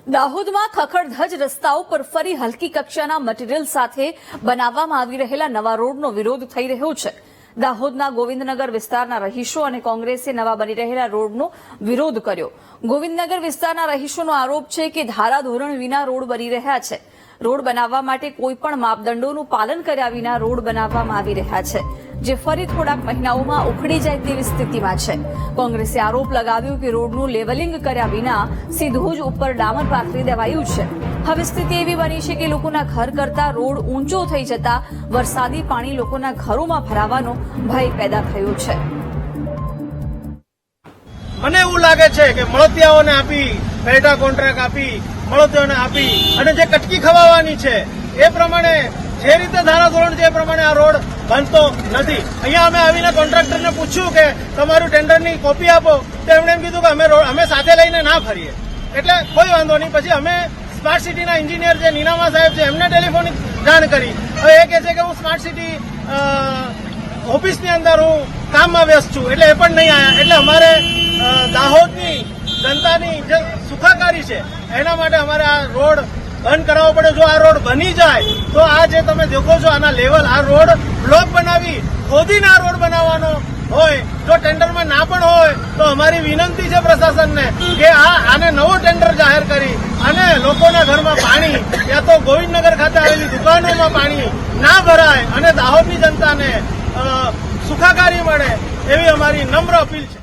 દાહોદમાં ખખડધજ રસ્તાઓ પર ફરી હલકી કક્ષાના મટીરીયલ સાથે બનાવવામાં આવી રહેલા નવા રોડનો વિરોધ થઈ રહ્યો છે। દાહોદના ગોવિંદનગર વિસ્તારના રહીશો અને કોંગ્રેસે નવા બની રહેલા રોડનો વિરોધ કર્યો। ગોવિંદનગર વિસ્તારના રહીશોનો આરોપ છે કે ધારાધોરણ વિના રોડ બની રહ્યા છે। રોડ બનાવવા માટે કોઈપણ માપદંડોનું પાલન કર્યા વિના રોડ બનાવવામાં આવી રહ્યા છે, જે ફરી થોડાક મહિનાઓમાં ઉખડી જાય તેવી સ્થિતિમાં છે। કોંગ્રેસે આરોપ લગાવ્યો કે રોડનું લેવલિંગ કર્યા વિના સીધું જ ઉપર ડામર પાથરી દેવાયું છે। હવે સ્થિતિ એવી બની છે કે લોકોના ઘર કરતા રોડ ઊંચો થઈ જતા વરસાદી પાણી લોકોના ઘરોમાં ભરાવાનો ભય પેદા થયો છે। મને એવું લાગે છે કે મળતિયાઓને આપી, પેટા કોન્ટ્રાક્ટ આપી, મળતિયાઓને આપી અને જે કટકી ખવાવાની છે એ પ્રમાણે જે રીતે ધારાધોરણ છે એ પ્રમાણે આ રોડ બનતો નથી। અહીંયા અમે આવીને કોન્ટ્રાક્ટરને પૂછ્યું કે તમારું ટેન્ડરની કોપી આપો, તો એમણે એમ કીધું કે અમે સાથે લઈને ના ફરીએ, એટલે કોઈ વાંધો નહીં। પછી અમે સ્માર્ટ સિટીના એન્જિનિયર જે નીનામા સાહેબ છે એમને ટેલિફોનિક જાણ કરી। હવે એ કહે છે કે હું સ્માર્ટ સિટી ઓફિસની અંદર હું કામમાં વ્યસ્ત છું, એટલે એ પણ નહીં આવ્યા। એટલે અમારે દાહોદની જનતાની જે સુખાકારી છે એના માટે અમારે આ રોડ બંધ કરાવવો પડે। જો આ રોડ બની જાય તો આ જે તમે દેખો છો આના લેવલ, આ રોડ બ્લોક બનાવી ખોદીને આ રોડ બનાવવાનો હોય, જો ટેન્ડરમાં ના પણ હોય તો અમારી વિનંતી છે પ્રશાસનને કે આને નવો ટેન્ડર જાહેર કરી અને લોકોના ઘરમાં પાણી યા તો ગોવિંદનગર ખાતે આવેલી દુકાનોમાં પાણી ના ભરાય અને દાહોદની જનતાને સુખાકારી મળે એવી અમારી નમ્ર અપીલ છે।